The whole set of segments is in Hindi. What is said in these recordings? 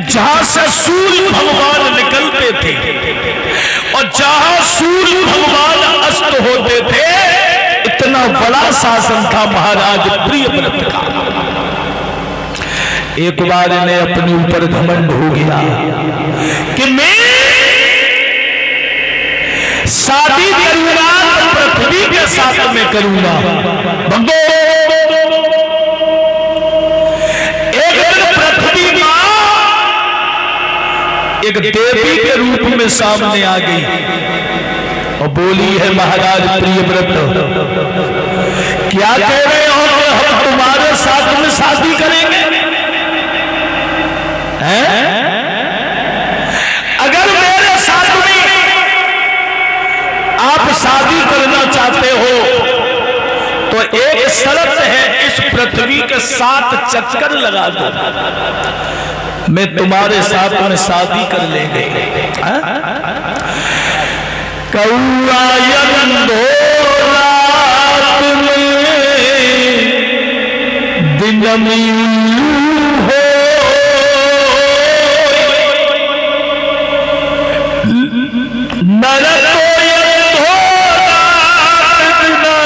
जहां से सूर्य भगवान निकलते थे और जहां सूर्य भगवान अस्त होते थे, इतना बड़ा शासन था महाराज प्रियव्रत का। एक बार इन्हें अपने ऊपर घमंड हो गया कि मैं शादी करूंगा तो पृथ्वी के साथ में करूंगा। बंदो, एक दिन पृथ्वी मां एक देवी के रूप में सामने आ गई और बोली है, महाराज प्रियव्रत क्या कह रहे हो कि हम तुम्हारे साथ में शादी करेंगे? अगर मेरे साथ में आप शादी करना चाहते हो तो एक शर्त है, इस पृथ्वी के 7 चक्कर लगा दो, मैं तुम्हारे साथ में शादी कर लेंगे। कौआ यंदो रात में दिन में हो, नर तो यंदो रात बिना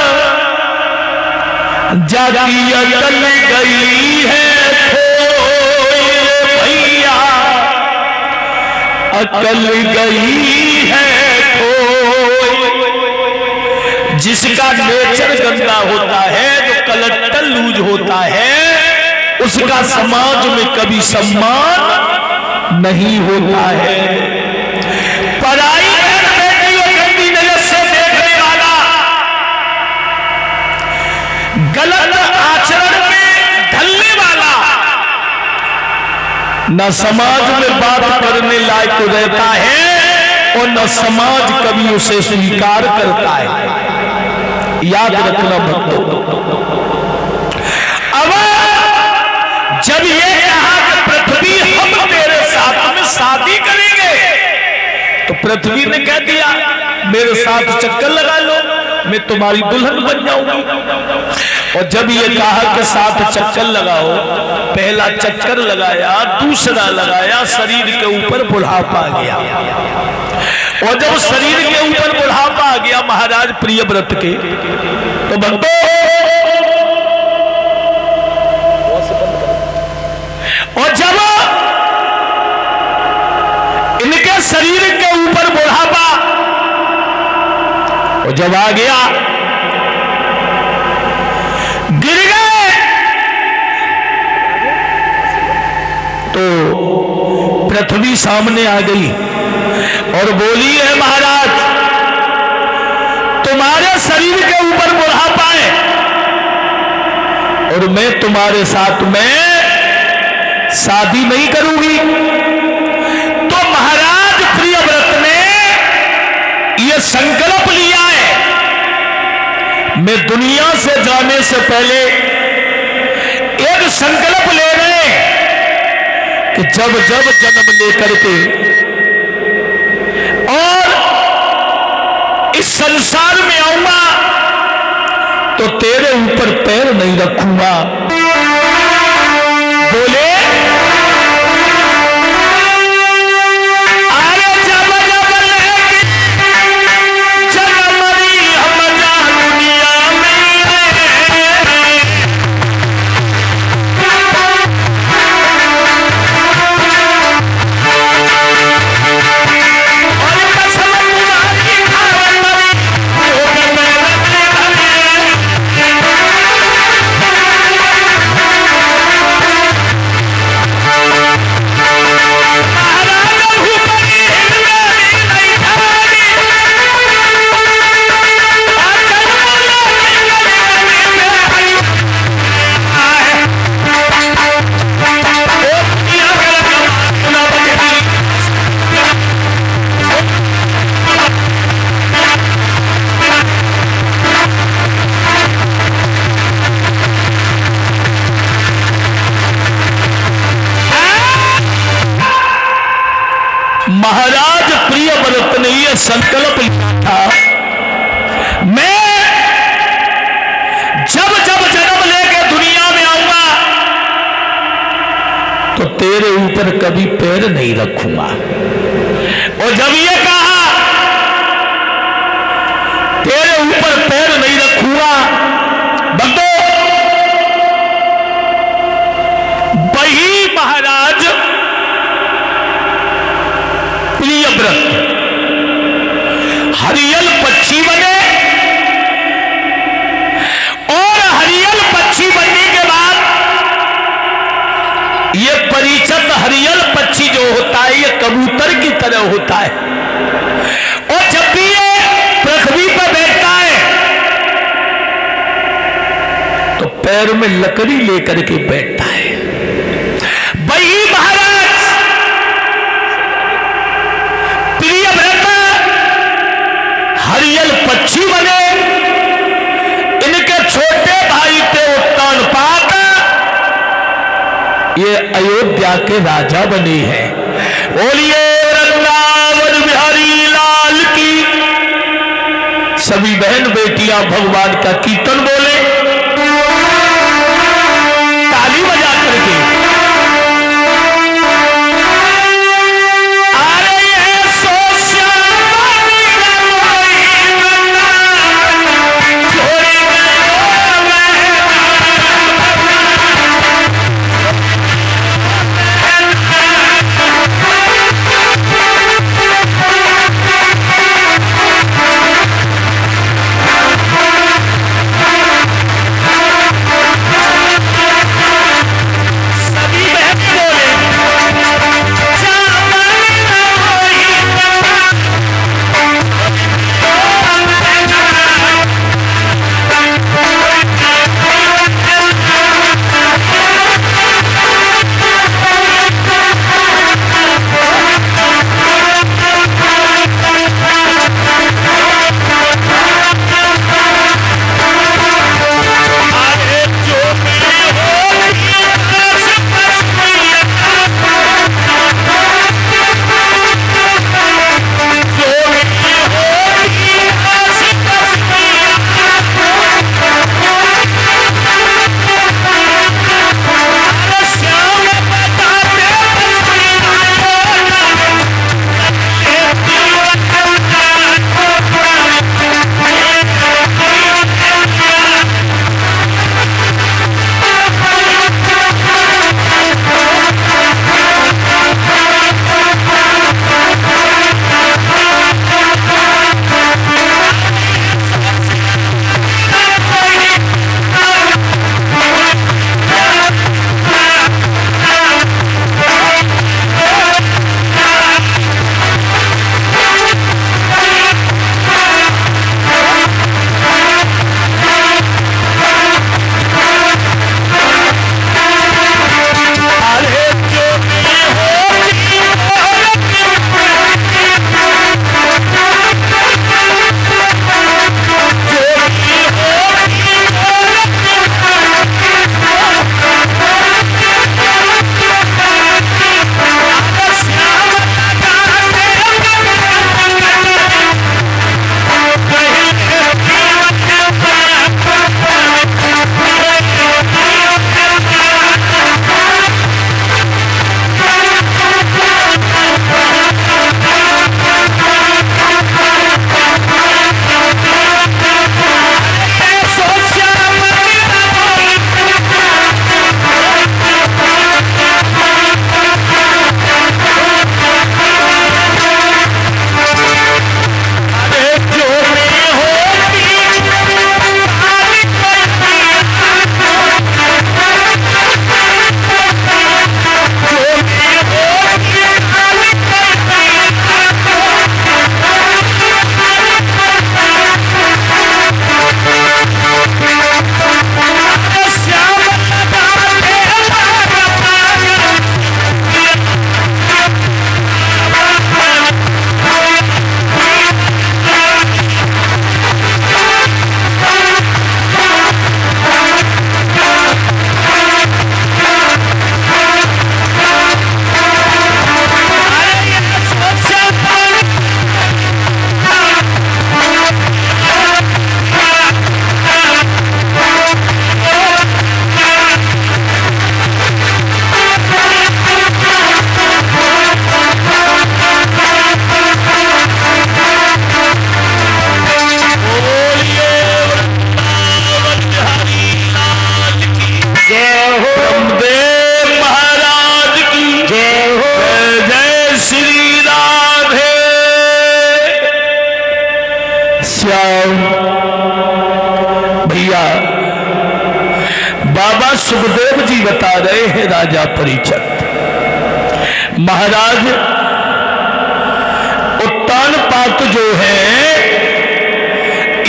जागी अकल गई है भैया, अकल गई है। जिसका नेचर गंदा होता है, जो कलेक्टर लूज होता है, उसका समाज में कभी सम्मान नहीं होता है। पराई बहन बेटी और गंदी नजर से देखने वाला, गलत आचरण में ढलने वाला, न समाज में बात करने लायक रहता है और न समाज कभी उसे स्वीकार करता है। याद रखना भक्तों। अब जब ये कहा कि पृथ्वी हम तेरे साथ में शादी करेंगे, तो पृथ्वी ने कह दिया मेरे साथ चक्कर लगा लो, मैं तुम्हारी दुल्हन बन जाऊंगी। और जब ये कहा कि 7 चक्कर लगाओ, पहला चक्कर लगाया, दूसरा लगाया, शरीर के ऊपर बुढ़ापा आ गया। और जब शरीर के ऊपर बुढ़ापा आ गया महाराज प्रियव्रत के, तो बंदो और जब इनके शरीर के ऊपर बुढ़ापा और जब आ गया, गिर गए, तो पृथ्वी सामने आ गई और बोली है, महाराज तुम्हारे शरीर के ऊपर बुढ़ापा है और मैं तुम्हारे साथ में शादी नहीं करूंगी। तो महाराज प्रियव्रत ने यह संकल्प लिया है, मैं दुनिया से जाने से पहले एक संकल्प ले रहे कि जब जब जन्म लेकर के और इस संसार में आऊंगा तो तेरे ऊपर पैर नहीं रखूंगा। बोले अरे जब जब लेके जन्मरी हम दुनिया में, और कसम तुम्हारी खावत तेरे ऊपर कभी पैर नहीं रखूंगा। और जब ये कहा तेरे ऊपर पैर नहीं रखूंगा, बंदो वही महाराज प्रियव्रत हरियल पक्षी बने, और हरियल पक्षी बनने के बाद ये परिचित हरियल पक्षी जो होता है ये कबूतर की तरह होता है, और जब भी ये पृथ्वी पर बैठता है तो पैर में लकड़ी लेकर के बैठता है। वही महाराज प्रियव्रत हरियल पक्षी बने, इनके छोटे भाई थे उत्तानपाद, ये अयोध्या के राजा बने हैं। बोलिए वृंदावन बिहारी लाल की। सभी बहन बेटियां भगवान का कीर्तन बोले, ताली बजा करके। श्याम भैया, बाबा सुखदेव जी बता रहे हैं राजा परीक्षित, महाराज उत्तानपाद जो है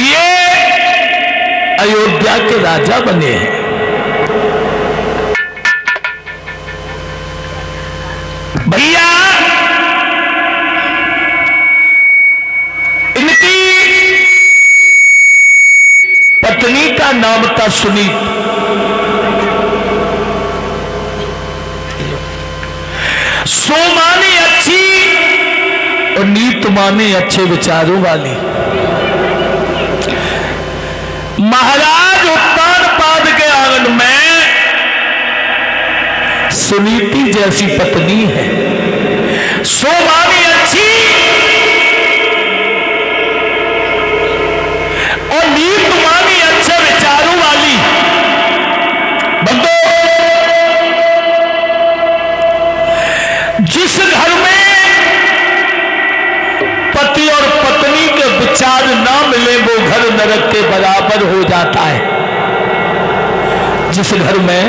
ये अयोध्या के राजा बने हैं। भैया इनकी पत्नी का नाम था सुनीत। सो माने अच्छी और नीत माने अच्छे विचारों वाली। महाराज उत्तानपाद के आंगन में सुनीति जैसी पत्नी है, सो माने अच्छी और नीत माने अच्छे विचारों वाली। बंदो, जिस घर में पति और पत्नी के विचार ना मिले वो घर नरक के बराबर हो जाता है। जिस घर में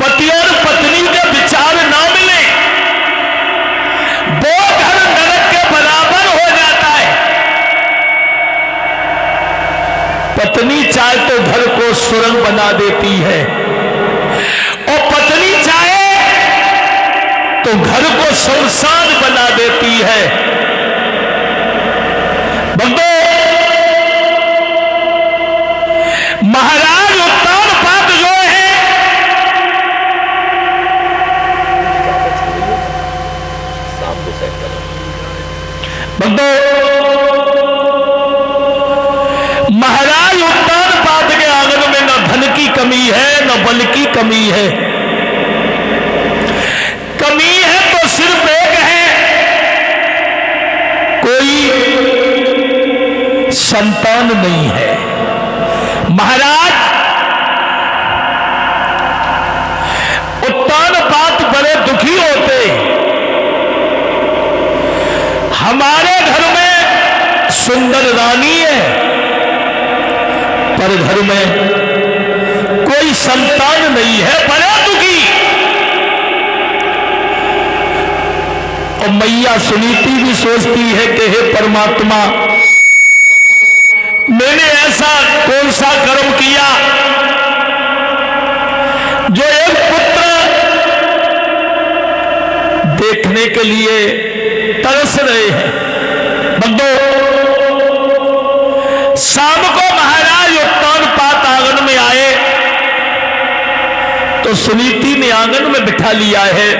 पति और पत्नी के विचार ना मिले वो घर नरक के बराबर हो जाता है। पत्नी चाहे तो घर को सुरंग बना देती है और putni चाहे तो घर को शमशान बना देती है। बंदो, महाराज उत्तानपाद जो है बंदो, महाराज उत्तानपाद के आंगन में न धन की कमी है न बल की कमी है। कमी है तो सिर्फ एक है, कोई संतान नहीं है। महाराज उत्तानपाद बड़े दुखी होते, हमारे घर में सुंदर रानी है पर घर में कोई संतान नहीं है, बड़े दुखी। और मैया सुनीति भी सोचती है कि हे परमात्मा, मैंने ऐसा कौन सा कर्म किया जो एक पुत्र देखने के लिए तरस रहे हैं। बंदो, शाम को महाराज उत्तानपाद आंगन में आए तो सुनीति ने आंगन में बिठा लिया है।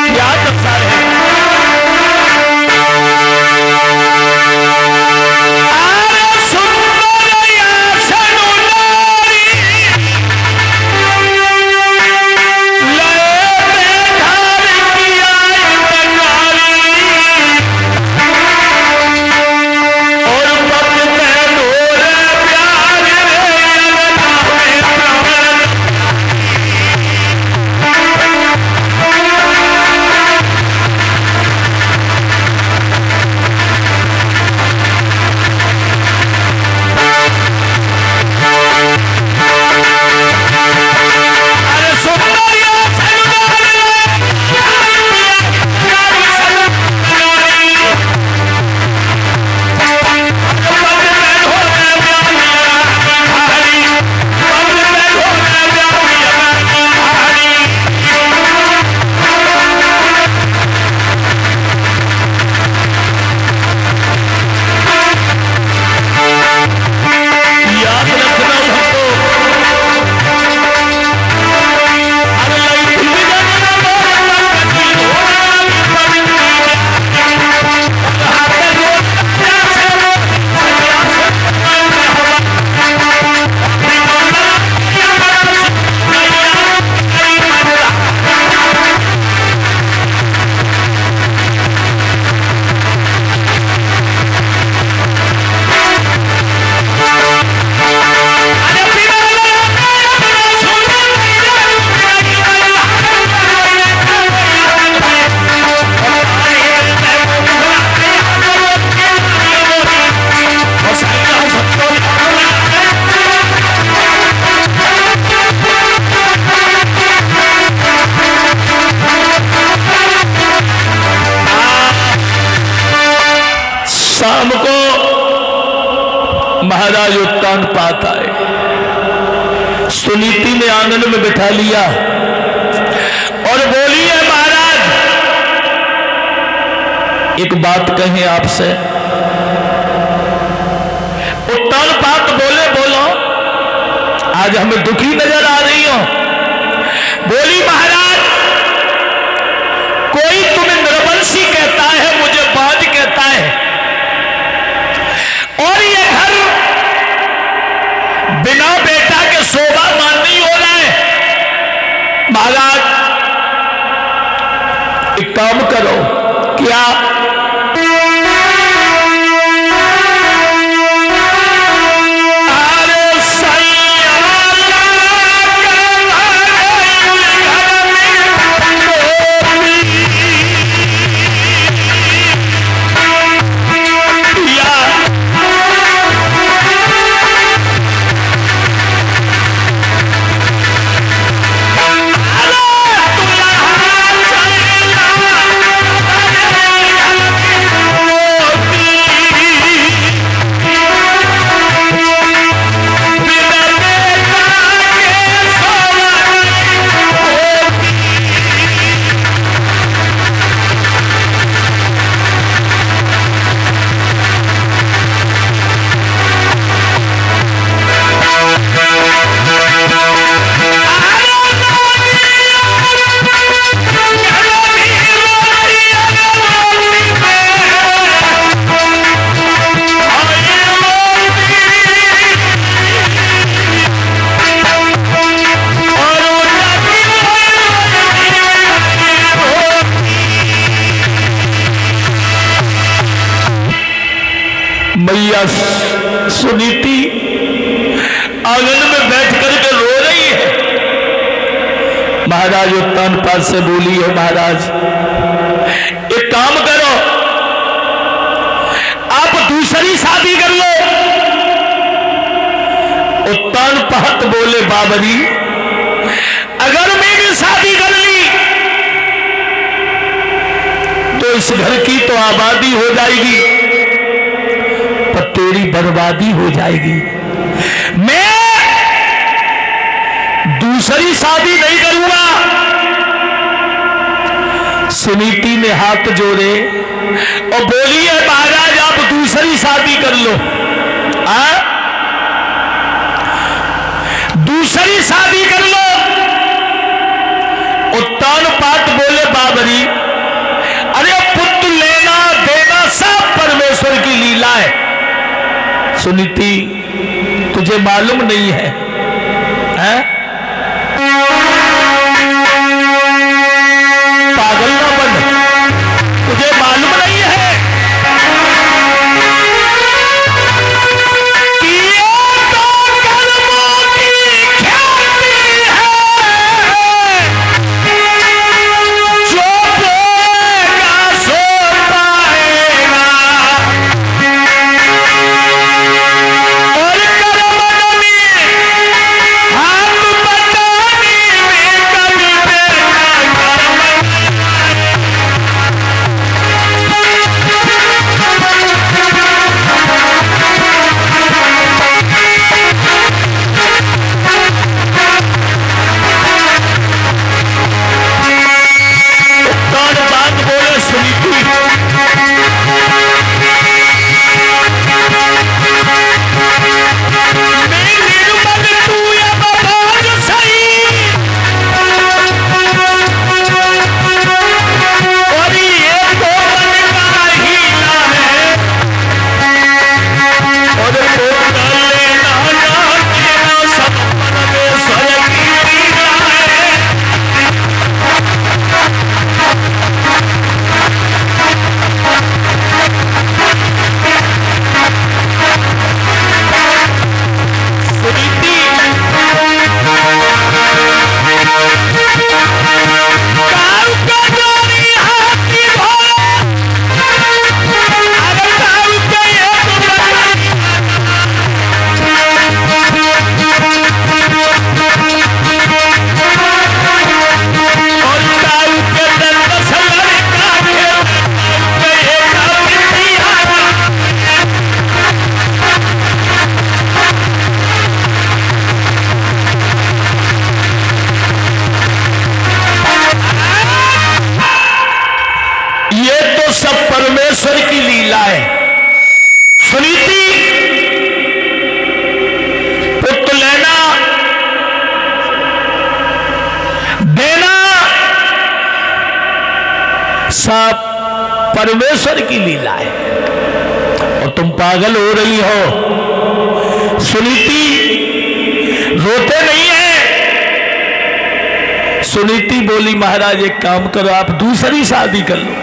क्या दशा है? शाम को महाराज उत्तानपाद आए, सुनीति ने आंगन में बिठा लिया और बोली है महाराज एक बात कहें आपसे। उत्तानपाद बोले बोलो, आज हमें दुखी नजर आ रही हो। बोली महाराज कोई तुम्हें नरवंशी कहता है, मुझे बाज कहता है, और ये घर बिना बेटा के शोभामान नहीं हो रहा है। महाराज एक काम करो, क्या मैया सुनीति आंगन में बैठ करके रो रही है। महाराज उत्तानपाद से बोली है महाराज एक काम करो, आप दूसरी शादी कर लो। उत्तानपाद बोले बाबरी अगर मैंने शादी कर ली तो इस घर की तो आबादी हो जाएगी, तेरी बर्बादी हो जाएगी। मैं दूसरी शादी नहीं करूंगा। सुनीति ने हाथ जोड़े और बोली है महाराज आप दूसरी शादी कर लो। दूसरी शादी कर लो। उत्तानपाद बोले बाबरी अरे पुत्र लेना देना सब परमेश्वर की लीला है। सुनीति तुझे मालूम नहीं है, पागल ना बन, तुझे मालूम नहीं है कि ये तो कर्मों की ख्याति है, जो बोएगा सो पाएगा। और कर्म ये तो सब परमेश्वर की लीला है। सुनीति, पुत्र लेना देना सब परमेश्वर की लीला है, और तुम पागल हो रही हो। सुनीति रोते नहीं है। सुनीति बोली महाराज एक काम करो, आप दूसरी शादी कर लो।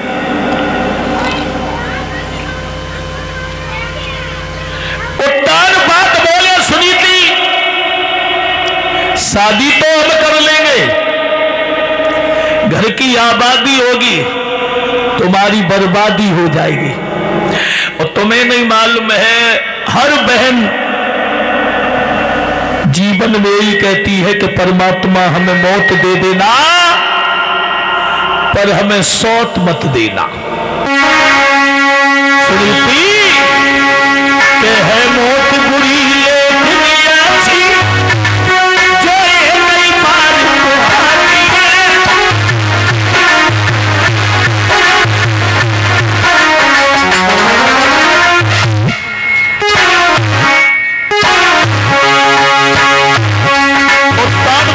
उत्तान बात बोले सुनीति, शादी तो हम कर लेंगे, घर की आबादी होगी, तुम्हारी बर्बादी हो जाएगी। और तुम्हें नहीं मालूम है, हर बहन जीवन में यही कहती है कि परमात्मा हमें मौत दे देना, पर हमें सौत मत देना। सुनीति के है मौत बुरी लेकिन अच्छी, जो ये कई बार तुम्हारी है।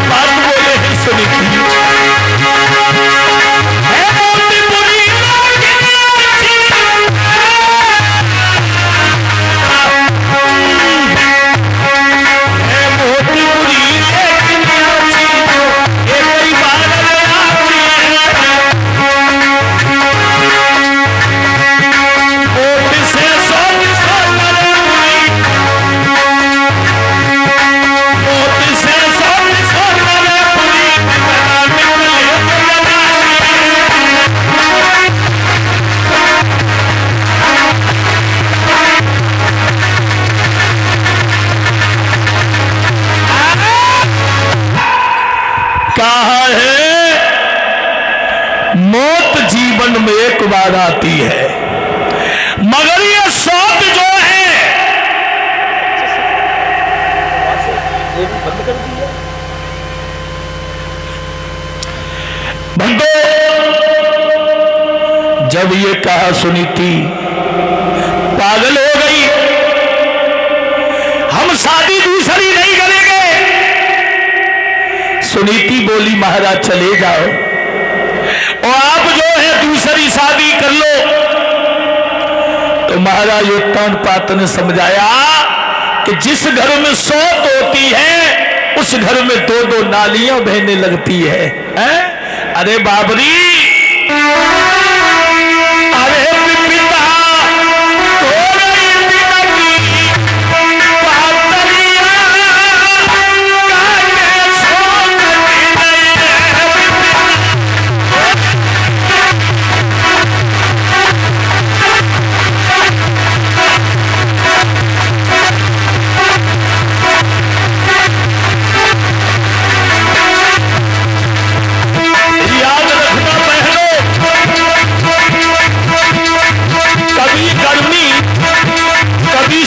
बात बोले ही सुनीति, है मौत बुरी लेकिन अच्छी, है मौत बुरी लेकिन अच्छी, ये कई बार आती है। मौत से सौत बुरी, मौत से सौत बुरी, कहा है मौत जीवन में एक बार आती है, मगर ये सौत जो है बंदो, जब ये कहा सुनीति पागल हो गई, हम शादी दूसरी नहीं करेंगे। सुनीति बोली महाराज चले जाओ, और आप जो है दूसरी शादी कर लो। तो महाराज उत्तानपाद ने समझाया कि जिस घर में सौत होती है उस घर में दो दो नालियां बहने लगती है, हैं? अरे बाबरी, अरे पिता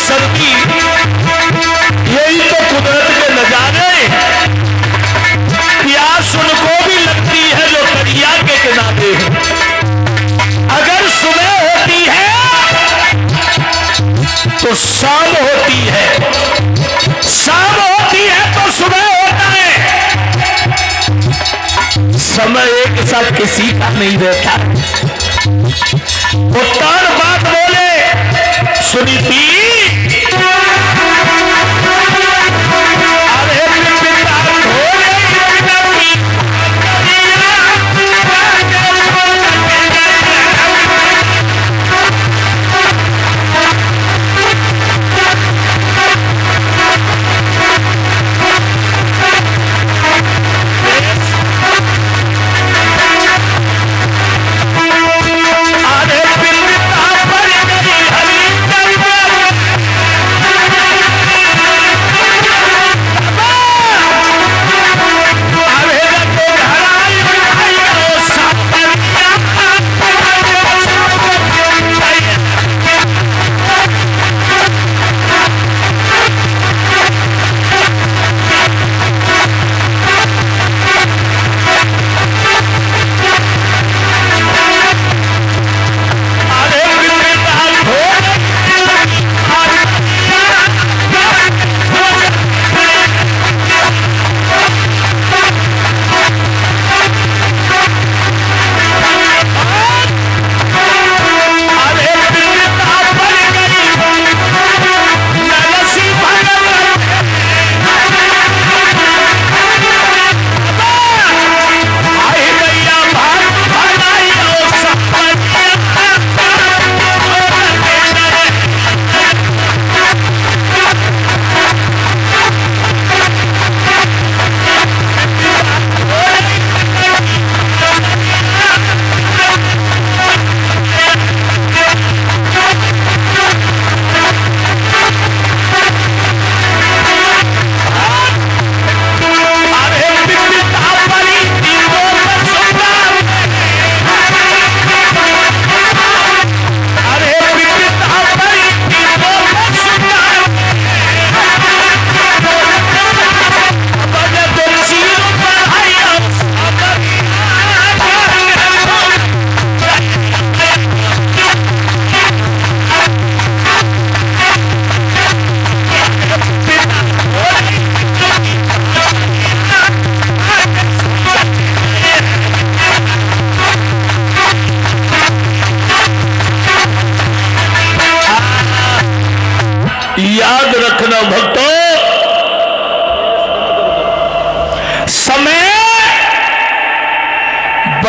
सर्दी, यही तो कुदरत के नजारे। प्यास उनको भी लगती है जो दरिया के किनारे है। अगर सुबह होती है तो शाम होती है, शाम होती है तो सुबह होता है। समय एक साथ किसी का नहीं रहता। उत्तान बात बोले सुनीति,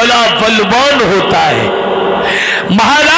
बड़ा बलवान होता है। महाराज